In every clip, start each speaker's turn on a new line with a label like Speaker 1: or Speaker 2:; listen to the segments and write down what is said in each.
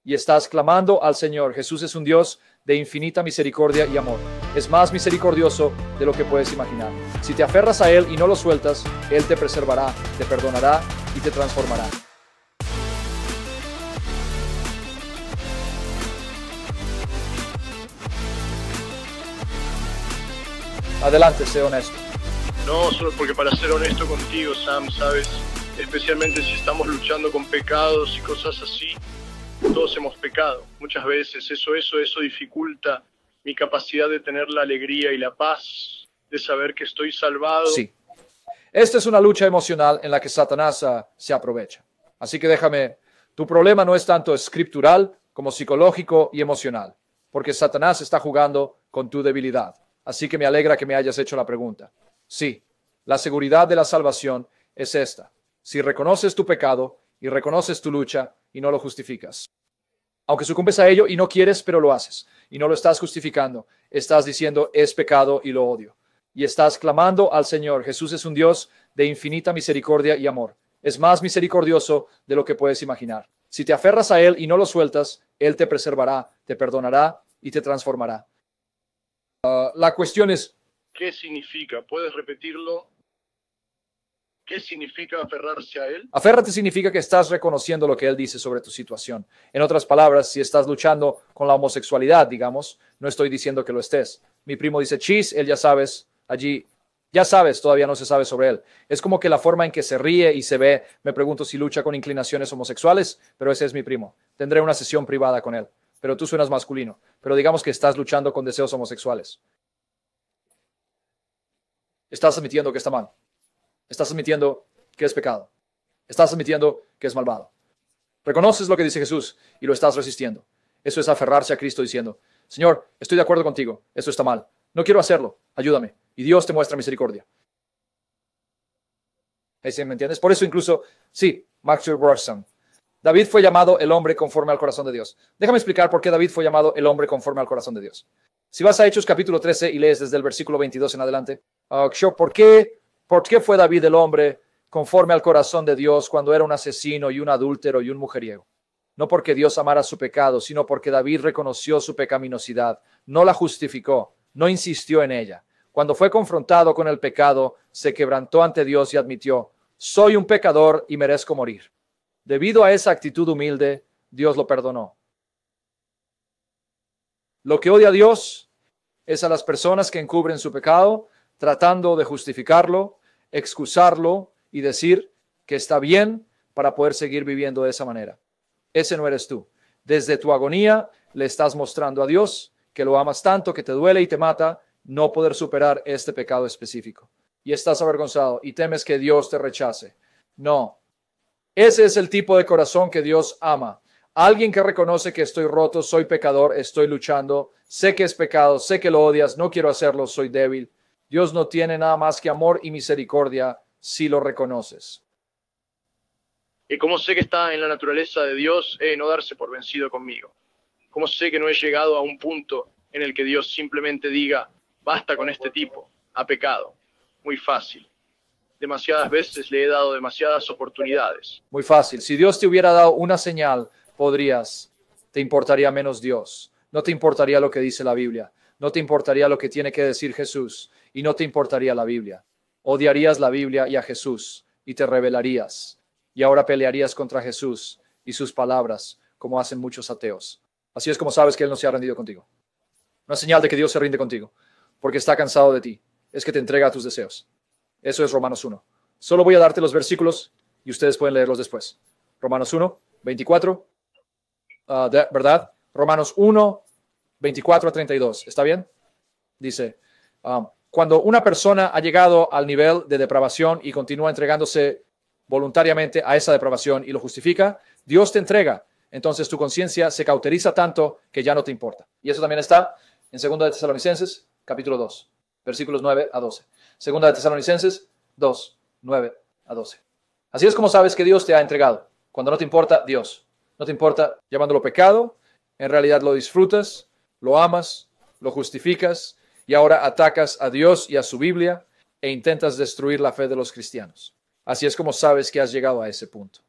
Speaker 1: y estás clamando al Señor. Jesús es un Dios de infinita misericordia y amor. Es más misericordioso de lo que puedes imaginar. Si te aferras a Él y no lo sueltas, Él te preservará, te perdonará y te transformará. Adelante, sé honesto.
Speaker 2: No, solo porque para ser honesto contigo, Sam, sabes, especialmente si estamos luchando con pecados y cosas así, todos hemos pecado. Muchas veces eso dificulta mi capacidad de tener la alegría y la paz, de saber que estoy salvado.
Speaker 1: Sí. Esta es una lucha emocional en la que Satanás se aprovecha. Así que déjame, tu problema no es tanto escritural como psicológico y emocional, porque Satanás está jugando con tu debilidad. Así que me alegra que me hayas hecho la pregunta. Sí, la seguridad de la salvación es esta. Si reconoces tu pecado y reconoces tu lucha y no lo justificas. Aunque sucumbes a ello y no quieres, pero lo haces. Y no lo estás justificando. Estás diciendo, es pecado y lo odio. Y estás clamando al Señor. Jesús es un Dios de infinita misericordia y amor. Es más misericordioso de lo que puedes imaginar. Si te aferras a Él y no lo sueltas, Él te preservará, te perdonará y te transformará. La cuestión es,
Speaker 2: ¿qué significa? ¿Puedes repetirlo? ¿Qué significa aferrarse a Él?
Speaker 1: Aférrate significa que estás reconociendo lo que Él dice sobre tu situación. En otras palabras, si estás luchando con la homosexualidad, digamos, no estoy diciendo que lo estés. Mi primo dice, chis, él ya sabes, allí, ya sabes, todavía no se sabe sobre él. Es como que la forma en que se ríe y se ve, me pregunto si lucha con inclinaciones homosexuales, pero ese es mi primo. Tendré una sesión privada con él, pero tú suenas masculino. Pero digamos que estás luchando con deseos homosexuales. Estás admitiendo que está mal. Estás admitiendo que es pecado. Estás admitiendo que es malvado. Reconoces lo que dice Jesús y lo estás resistiendo. Eso es aferrarse a Cristo diciendo, Señor, estoy de acuerdo contigo. Esto está mal. No quiero hacerlo. Ayúdame. Y Dios te muestra misericordia. ¿Sí me entiendes? Por eso incluso, sí, Maxwell Robertson. David fue llamado el hombre conforme al corazón de Dios. Déjame explicar por qué David fue llamado el hombre conforme al corazón de Dios. Si vas a Hechos capítulo 13 y lees desde el versículo 22 en adelante, ¿por qué fue David el hombre conforme al corazón de Dios cuando era un asesino y un adúltero y un mujeriego? No porque Dios amara su pecado, sino porque David reconoció su pecaminosidad, no la justificó, no insistió en ella. Cuando fue confrontado con el pecado, se quebrantó ante Dios y admitió, soy un pecador y merezco morir. Debido a esa actitud humilde, Dios lo perdonó. Lo que odia a Dios es a las personas que encubren su pecado, tratando de justificarlo, excusarlo y decir que está bien para poder seguir viviendo de esa manera. Ese no eres tú. Desde tu agonía le estás mostrando a Dios que lo amas tanto que te duele y te mata no poder superar este pecado específico. Y estás avergonzado y temes que Dios te rechace. No. Ese es el tipo de corazón que Dios ama. Alguien que reconoce que estoy roto, soy pecador, estoy luchando, sé que es pecado, sé que lo odias, no quiero hacerlo, soy débil. Dios no tiene nada más que amor y misericordia si lo reconoces.
Speaker 2: ¿Y cómo sé que está en la naturaleza de Dios no darse por vencido conmigo? ¿Cómo sé que no he llegado a un punto en el que Dios simplemente diga, basta con este tipo, ha pecado? Muy fácil. Demasiadas veces le he dado demasiadas oportunidades.
Speaker 1: Muy fácil. Si Dios te hubiera dado una señal, te importaría menos Dios. No te importaría lo que dice la Biblia. No te importaría lo que tiene que decir Jesús. Y no te importaría la Biblia. Odiarías la Biblia y a Jesús y te rebelarías. Y ahora pelearías contra Jesús y sus palabras, como hacen muchos ateos. Así es como sabes que Él no se ha rendido contigo. Una señal de que Dios se rinde contigo, porque está cansado de ti, es que te entrega a tus deseos. Eso es Romanos 1. Solo voy a darte los versículos y ustedes pueden leerlos después. Romanos 1, 24, ¿verdad? Romanos 1, 24 a 32. ¿Está bien? Dice, cuando una persona ha llegado al nivel de depravación y continúa entregándose voluntariamente a esa depravación y lo justifica, Dios te entrega. Entonces tu conciencia se cauteriza tanto que ya no te importa. Y eso también está en 2 de Tesalonicenses, capítulo 2, versículos 9 a 12. 2 de Tesalonicenses 2, 9 a 12. Así es como sabes que Dios te ha entregado. Cuando no te importa Dios. No te importa llamándolo pecado, en realidad lo disfrutas, lo amas, lo justificas y ahora atacas a Dios y a su Biblia e intentas destruir la fe de los cristianos. Así es como sabes que has llegado a ese punto.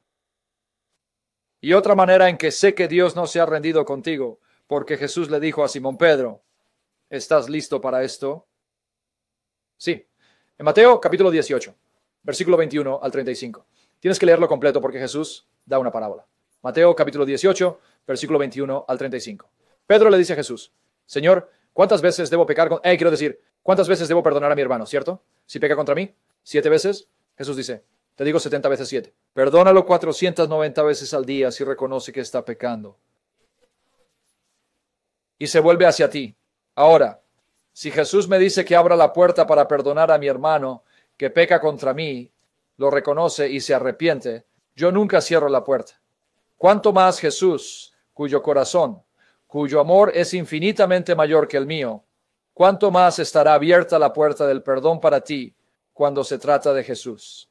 Speaker 1: Y otra manera en que sé que Dios no se ha rendido contigo, porque Jesús le dijo a Simón Pedro, ¿estás listo para esto? Sí. En Mateo capítulo 18, versículo 21 al 35. Tienes que leerlo completo porque Jesús da una parábola. Mateo capítulo 18, versículo 21 al 35. Pedro le dice a Jesús, Señor, ¿cuántas veces debo pecar? ¿Cuántas veces debo perdonar a mi hermano, cierto? Si peca contra mí, 7 veces. Jesús dice, te digo 70 veces 7. Perdónalo 490 veces al día si reconoce que está pecando. Y se vuelve hacia ti. Ahora, si Jesús me dice que abra la puerta para perdonar a mi hermano que peca contra mí, lo reconoce y se arrepiente, yo nunca cierro la puerta. ¿Cuánto más Jesús, cuyo corazón, cuyo amor es infinitamente mayor que el mío, cuánto más estará abierta la puerta del perdón para ti cuando se trata de Jesús?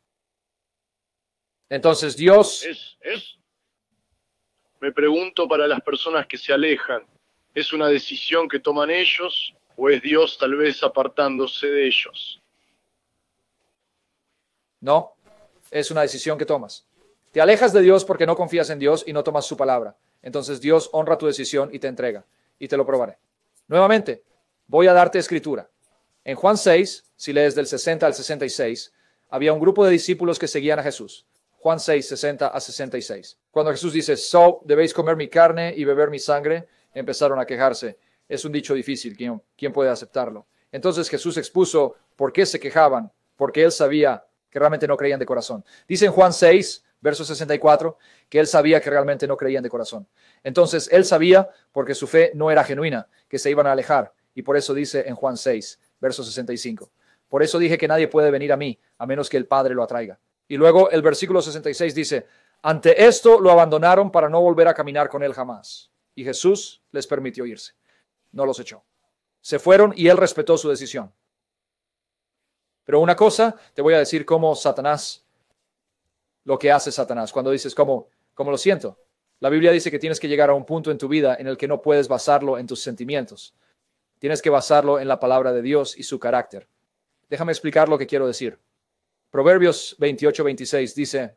Speaker 1: Entonces Dios...
Speaker 2: Me pregunto para las personas que se alejan, ¿es una decisión que toman ellos o es Dios tal vez apartándose de ellos?
Speaker 1: No, es una decisión que tomas. Te alejas de Dios porque no confías en Dios y no tomas su palabra. Entonces Dios honra tu decisión y te entrega. Y te lo probaré. Nuevamente, voy a darte escritura. En Juan 6, si lees del 60 al 66, había un grupo de discípulos que seguían a Jesús. Juan 6, 60 a 66. Cuando Jesús dice, debéis comer mi carne y beber mi sangre, empezaron a quejarse. Es un dicho difícil, ¿quién puede aceptarlo? Entonces Jesús expuso por qué se quejaban, porque él sabía que realmente no creían de corazón. Dice en Juan 6, verso 64, que él sabía que realmente no creían de corazón. Entonces él sabía, porque su fe no era genuina, que se iban a alejar. Y por eso dice en Juan 6, verso 65. Por eso dije que nadie puede venir a mí, a menos que el Padre lo atraiga. Y luego el versículo 66 dice, ante esto lo abandonaron para no volver a caminar con él jamás. Y Jesús les permitió irse. No los echó. Se fueron y él respetó su decisión. Pero una cosa, te voy a decir cómo Satanás, lo que hace Satanás. Cuando dices, ¿cómo lo siento? La Biblia dice que tienes que llegar a un punto en tu vida en el que no puedes basarlo en tus sentimientos. Tienes que basarlo en la palabra de Dios y su carácter. Déjame explicar lo que quiero decir. Proverbios 28, 26 dice,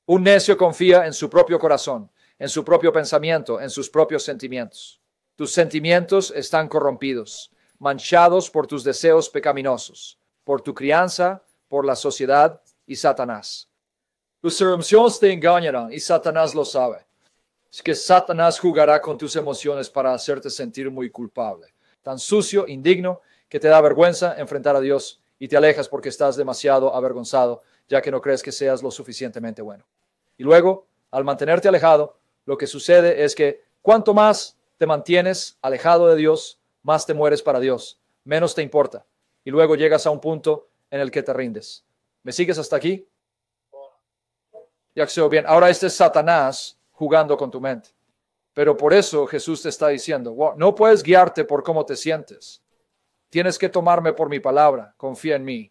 Speaker 1: un necio confía en su propio corazón, en su propio pensamiento, en sus propios sentimientos. Tus sentimientos están corrompidos, manchados por tus deseos pecaminosos, por tu crianza, por la sociedad y Satanás. Tus emociones te engañarán y Satanás lo sabe. Es que Satanás jugará con tus emociones para hacerte sentir muy culpable, tan sucio, indigno, que te da vergüenza enfrentar a Dios y te alejas porque estás demasiado avergonzado, ya que no crees que seas lo suficientemente bueno. Y luego, al mantenerte alejado, lo que sucede es que cuanto más te mantienes alejado de Dios, más te mueres para Dios, menos te importa. Y luego llegas a un punto en el que te rindes. ¿Me sigues hasta aquí? Ya que bien. Ahora este es Satanás jugando con tu mente. Pero por eso Jesús te está diciendo, wow, no puedes guiarte por cómo te sientes. Tienes que tomarme por mi palabra. Confía en mí.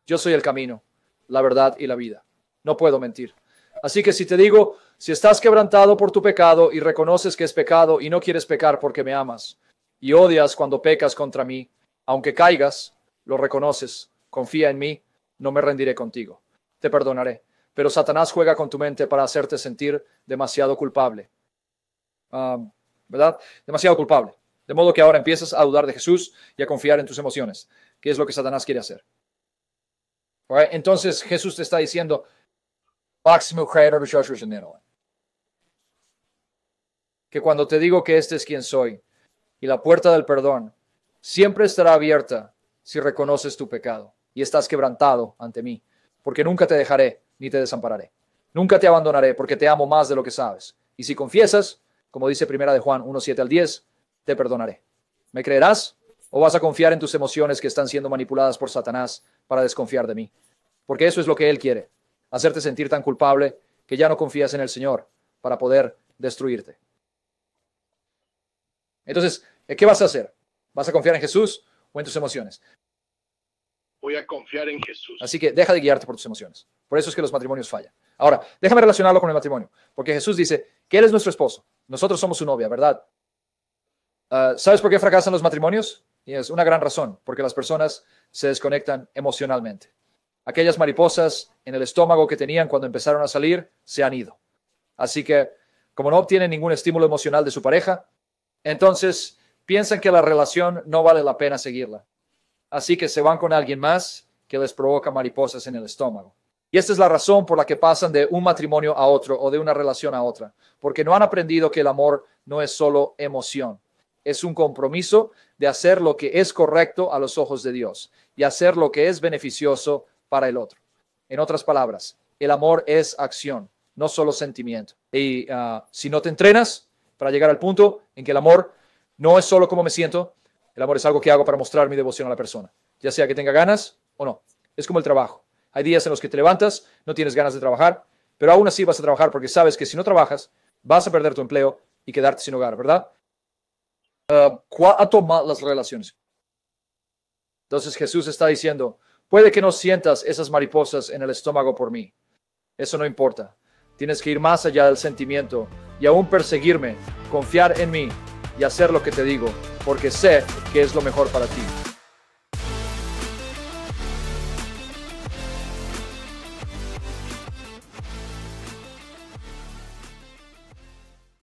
Speaker 1: Yo soy el camino, la verdad y la vida. No puedo mentir. Así que si te digo, si estás quebrantado por tu pecado y reconoces que es pecado y no quieres pecar porque me amas y odias cuando pecas contra mí, aunque caigas, lo reconoces, confía en mí, no me rendiré contigo. Te perdonaré. Pero Satanás juega con tu mente para hacerte sentir demasiado culpable. ¿Verdad? Demasiado culpable. De modo que ahora empiezas a dudar de Jesús y a confiar en tus emociones, que es lo que Satanás quiere hacer. Right? Entonces Jesús te está diciendo, que cuando te digo que este es quien soy y la puerta del perdón siempre estará abierta si reconoces tu pecado y estás quebrantado ante mí, porque nunca te dejaré ni te desampararé. Nunca te abandonaré porque te amo más de lo que sabes. Y si confiesas, como dice 1 de Juan 1, 7 al 10, te perdonaré. ¿Me creerás o vas a confiar en tus emociones que están siendo manipuladas por Satanás para desconfiar de mí? Porque eso es lo que él quiere, hacerte sentir tan culpable que ya no confías en el Señor para poder destruirte. Entonces, ¿qué vas a hacer? ¿Vas a confiar en Jesús o en tus emociones?
Speaker 2: Voy a confiar en Jesús.
Speaker 1: Así que deja de guiarte por tus emociones. Por eso es que los matrimonios fallan. Ahora, déjame relacionarlo con el matrimonio, porque Jesús dice que Él es nuestro esposo. Nosotros somos su novia, ¿verdad? ¿Sabes por qué fracasan los matrimonios? Y es una gran razón, porque las personas se desconectan emocionalmente. Aquellas mariposas en el estómago que tenían cuando empezaron a salir se han ido. Así que, como no obtienen ningún estímulo emocional de su pareja, entonces piensan que la relación no vale la pena seguirla. Así que se van con alguien más que les provoca mariposas en el estómago. Y esta es la razón por la que pasan de un matrimonio a otro o de una relación a otra, porque no han aprendido que el amor no es solo emoción. Es un compromiso de hacer lo que es correcto a los ojos de Dios y hacer lo que es beneficioso para el otro. En otras palabras, el amor es acción, no solo sentimiento. Y si no te entrenas para llegar al punto en que el amor no es solo cómo me siento, el amor es algo que hago para mostrar mi devoción a la persona, ya sea que tenga ganas o no. Es como el trabajo. Hay días en los que te levantas, no tienes ganas de trabajar, pero aún así vas a trabajar porque sabes que si no trabajas, vas a perder tu empleo y quedarte sin hogar, ¿verdad? ¿Cuánto más las relaciones? Entonces Jesús está diciendo, puede que no sientas esas mariposas en el estómago por mí. Eso no importa. Tienes que ir más allá del sentimiento y aún perseguirme, confiar en mí y hacer lo que te digo, porque sé que es lo mejor para ti.